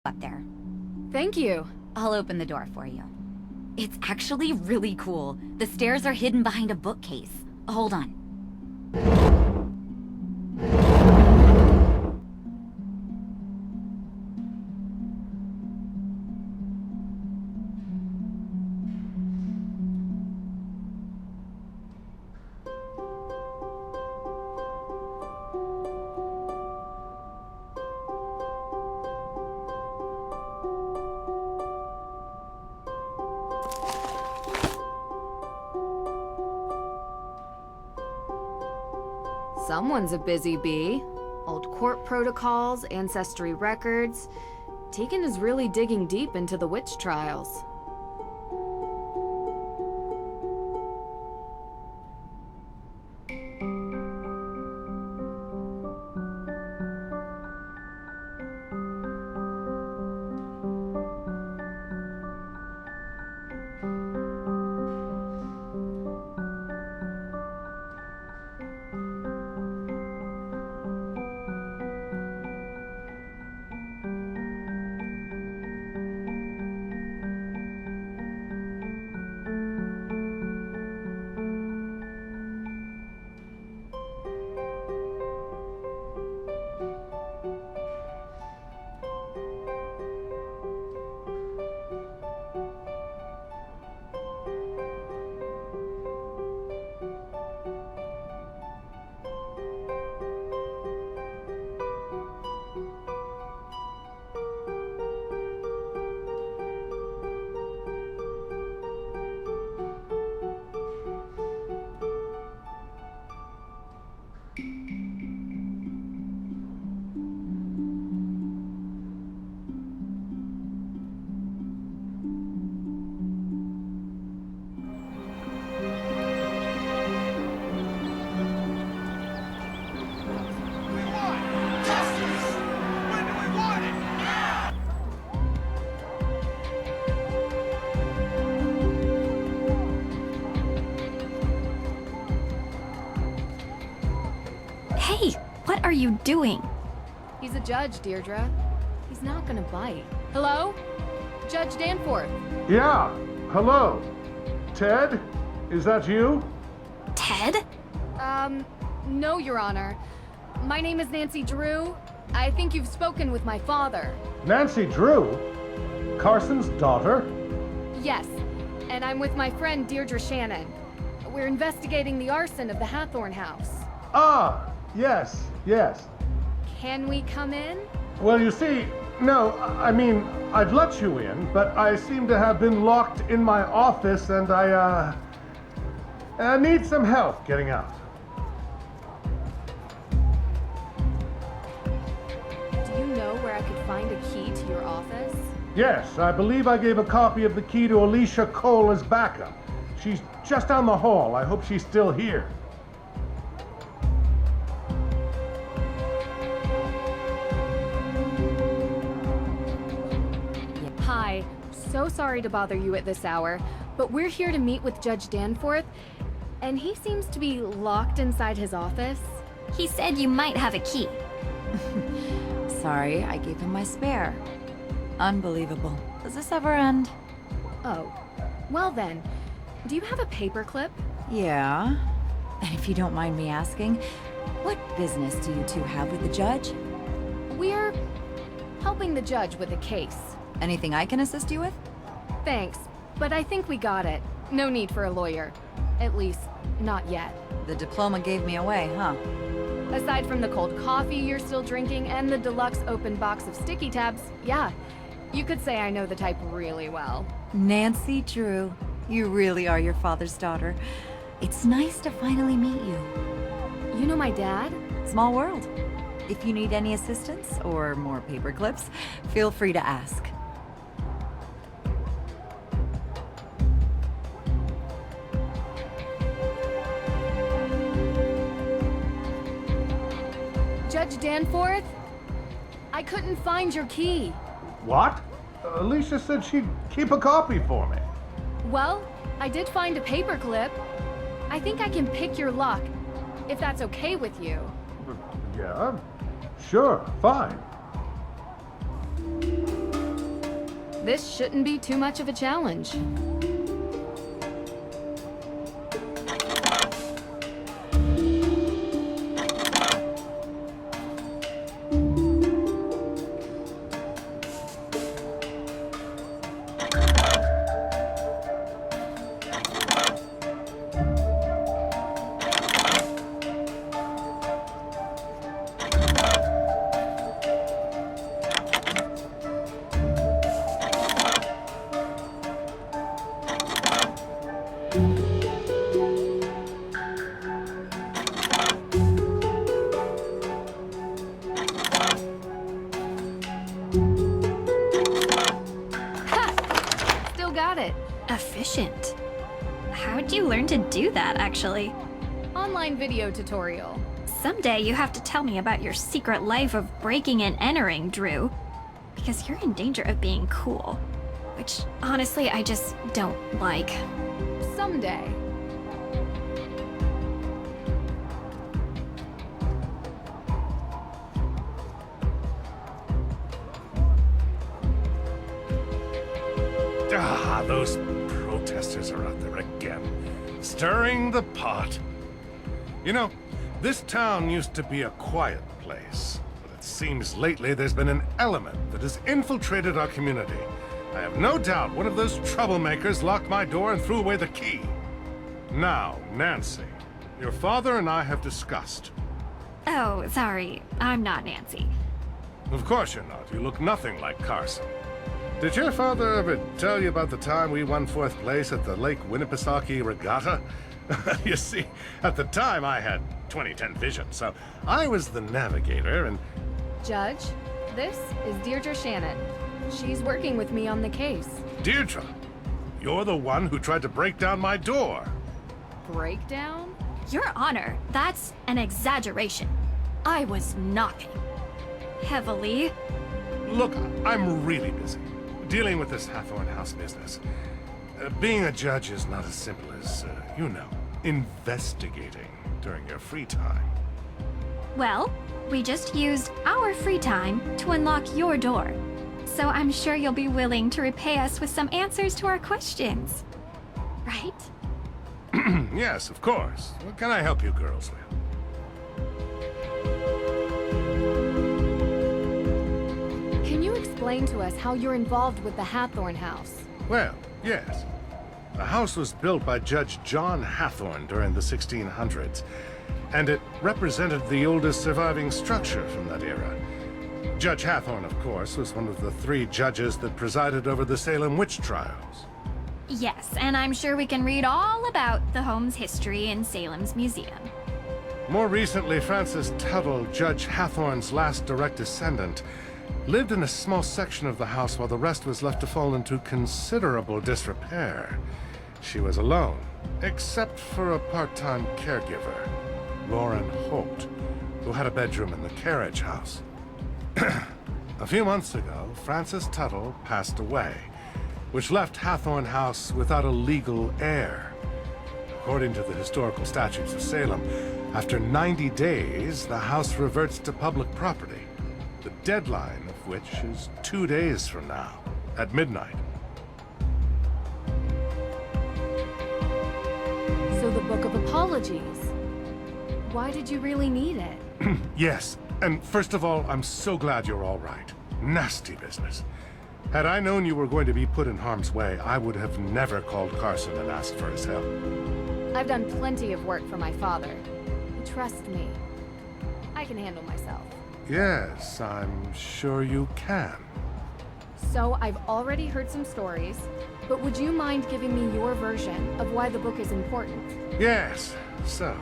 up there. Thank you. I'll open the door for you. It's actually really cool. The stairs are hidden behind a bookcase. Hold on. Someone's a busy bee. Old court protocols, ancestry records. Tegan is really digging deep into the witch trials. Hey, what are you doing? He's a judge, Deirdre. He's not gonna bite. Hello? Judge Danforth. Yeah, hello. Ted, is that you? Ted? No, Your Honor. My name is Nancy Drew. I think you've spoken with my father. Nancy Drew? Carson's daughter? Yes, and I'm with my friend Deirdre Shannon. We're investigating the arson of the Hathorn house. Ah, yes, yes. Can we come in? Well, you see, no, I mean, I'd let you in, but I seem to have been locked in my office and I need some help getting out. Do you know where I could find a key to your office? Yes, I believe I gave a copy of the key to Alicia Cole as backup. She's just down the hall. I hope she's still here. Hi, so sorry to bother you at this hour, but we're here to meet with Judge Danforth, and he seems to be locked inside his office. He said you might have a key. Sorry, I gave him my spare. Unbelievable. Does this ever end? Oh, well then, do you have a paperclip? Yeah. And if you don't mind me asking, what business do you two have with the judge? We're helping the judge with a case. Anything I can assist you with? Thanks, but I think we got it. No need for a lawyer. At least, not yet. The diploma gave me away, huh? Aside from the cold coffee you're still drinking and the deluxe open box of sticky tabs, yeah. You could say I know the type really well. Nancy Drew, you really are your father's daughter. It's nice to finally meet you. You know my dad? Small world. If you need any assistance or more paper clips, feel free to ask. Judge Danforth? I couldn't find your key. What? Alicia said she'd keep a copy for me. Well, I did find a paperclip. I think I can pick your lock, if that's okay with you. Yeah, sure, fine. This shouldn't be too much of a challenge. Still got it. Efficient. How'd you learn to do that, actually? Online video tutorial. Someday you have to tell me about your secret life of breaking and entering, Drew. Because you're in danger of being cool. Which, honestly, I just don't like. Someday. Ah, those protesters are out there again, stirring the pot. You know, this town used to be a quiet place, but it seems lately there's been an element that has infiltrated our community. I have no doubt one of those troublemakers locked my door and threw away the key. Now, Nancy, your father and I have discussed. Oh, sorry. I'm not Nancy. Of course you're not. You look nothing like Carson. Did your father ever tell you about the time we won 4th place at the Lake Winnipesaukee Regatta? You see, at the time I had 20/10 vision, so I was the navigator and... Judge, this is Deirdre Shannon. She's working with me on the case. Deirdre, you're the one who tried to break down my door. Breakdown? Your Honor, that's an exaggeration. I was knocking. Heavily. Look, I'm really busy dealing with this Hathorne House business. Being a judge is not as simple as, investigating during your free time. Well, we just used our free time to unlock your door. So I'm sure you'll be willing to repay us with some answers to our questions. Right? Yes, of course. What can I help you girls with? Can you explain to us how you're involved with the Hathorne House? Well, yes. The house was built by Judge John Hathorne during the 1600s, and it represented the oldest surviving structure from that era. Judge Hathorne, of course, was one of the 3 judges that presided over the Salem witch trials. Yes, and I'm sure we can read all about the home's history in Salem's museum. More recently, Frances Tuttle, Judge Hathorne's last direct descendant, lived in a small section of the house while the rest was left to fall into considerable disrepair. She was alone, except for a part-time caregiver, Lauren Holt, who had a bedroom in the carriage house. A few months ago, Frances Tuttle passed away, which left Hathorne House without a legal heir. According to the historical statutes of Salem, after 90 days, the house reverts to public property, the deadline of which is 2 days from now, at midnight. So the Book of Apologies. Why did you really need it? Yes, and first of all, I'm so glad you're all right. Nasty business. Had I known you were going to be put in harm's way, I would have never called Carson and asked for his help. I've done plenty of work for my father. Trust me. I can handle myself. Yes, I'm sure you can. So I've already heard some stories, but would you mind giving me your version of why the book is important? Yes, so...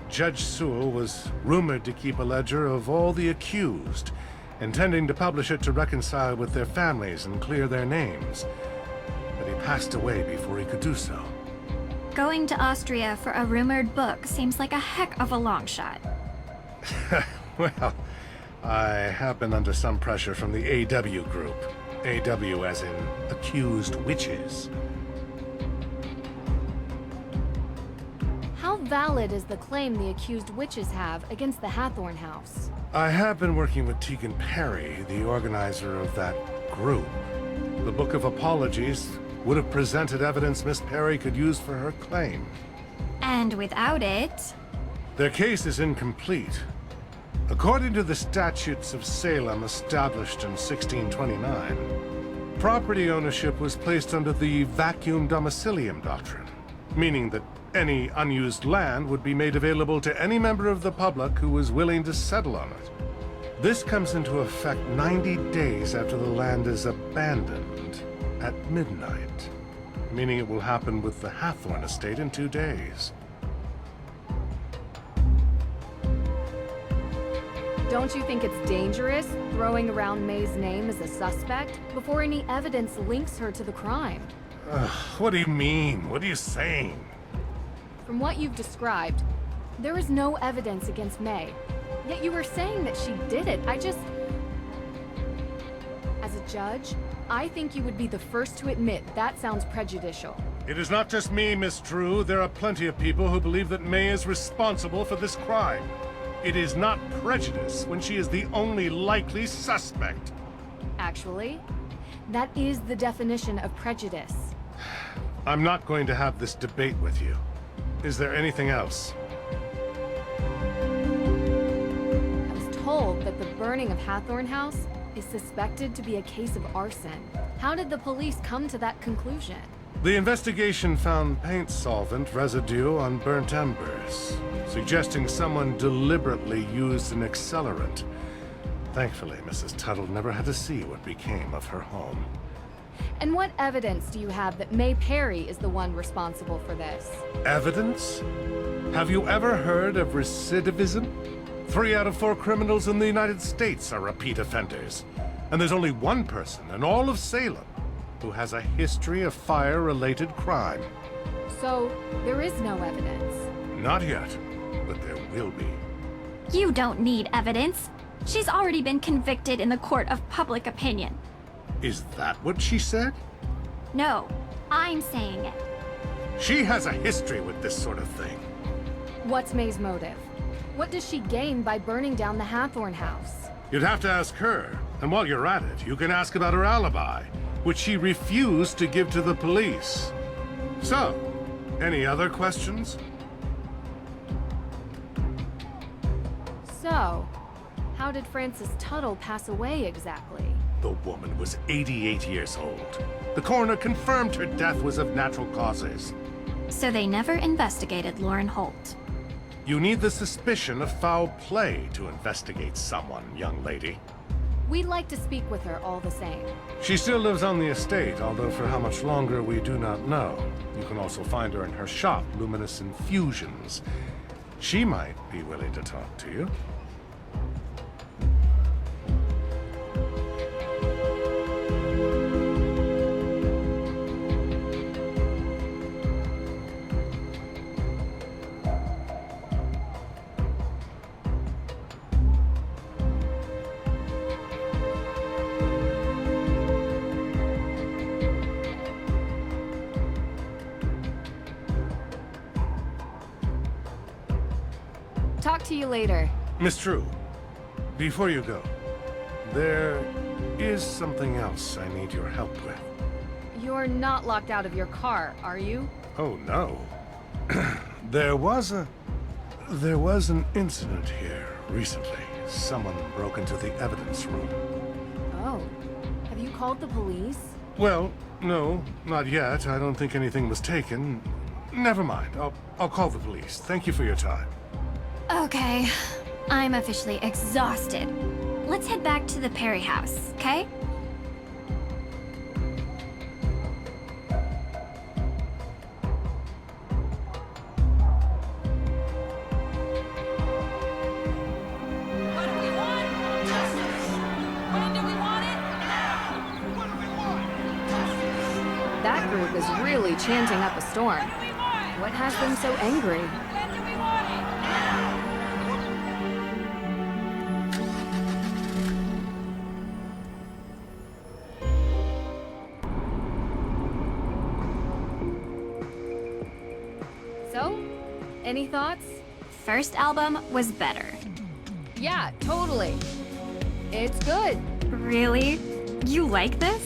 Judge Sewell was rumored to keep a ledger of all the accused, intending to publish it to reconcile with their families and clear their names. But he passed away before he could do so. Going to Austria for a rumored book seems like a heck of a long shot. Well, I have been under some pressure from the AW group. AW as in accused witches. How valid is the claim the accused witches have against the Hathorne House? I have been working with Tegan Perry, the organizer of that group. The Book of Apologies would have presented evidence Miss Perry could use for her claim. And without it... Their case is incomplete. According to the statutes of Salem established in 1629, property ownership was placed under the vacuum domicilium doctrine, meaning that any unused land would be made available to any member of the public who was willing to settle on it. This comes into effect 90 days after the land is abandoned at midnight, meaning it will happen with the Hathorn estate in 2 days. Don't you think it's dangerous throwing around May's name as a suspect before any evidence links her to the crime? What do you mean? What are you saying? From what you've described, there is no evidence against May. Yet you were saying that she did it. As a judge, I think you would be the first to admit that sounds prejudicial. It is not just me, Miss Drew. There are plenty of people who believe that May is responsible for this crime. It is not prejudice when she is the only likely suspect. Actually, that is the definition of prejudice. I'm not going to have this debate with you. Is there anything else? I was told that the burning of Hathorn House is suspected to be a case of arson. How did the police come to that conclusion? The investigation found paint solvent residue on burnt embers, suggesting someone deliberately used an accelerant. Thankfully, Mrs. Tuttle never had to see what became of her home. And what evidence do you have that May Perry is the one responsible for this? Evidence? Have you ever heard of recidivism? 3 out of 4 criminals in the United States are repeat offenders. And there's only one person in all of Salem who has a history of fire-related crime. So, there is no evidence. Not yet, but there will be. You don't need evidence. She's already been convicted in the court of public opinion. Is that what she said? No, I'm saying it. She has a history with this sort of thing. What's May's motive? What does she gain by burning down the Hathorn house? You'd have to ask her, and while you're at it, you can ask about her alibi, which she refused to give to the police. So, any other questions? So, how did Frances Tuttle pass away exactly? The woman was 88 years old. The coroner confirmed her death was of natural causes. So they never investigated Lauren Holt. You need the suspicion of foul play to investigate someone, young lady. We'd like to speak with her all the same. She still lives on the estate, although for how much longer we do not know. You can also find her in her shop, Luminous Infusions. She might be willing to talk to you. Talk to you later. Miss True, before you go, there is something else I need your help with. You're not locked out of your car, are you? Oh, no. There was an incident here recently. Someone broke into the evidence room. Oh. Have you called the police? Well, no, not yet. I don't think anything was taken. Never mind. I'll call the police. Thank you for your time. Okay, I'm officially exhausted. Let's head back to the Perry house, okay? What do we want? Justice. When do we want it? Now. What do we want? Justice. That group is really chanting up a storm. What do we want? What has them so angry? When do we want it? Now. So, any thoughts? First album was better. Yeah, totally. It's good. Really? You like this?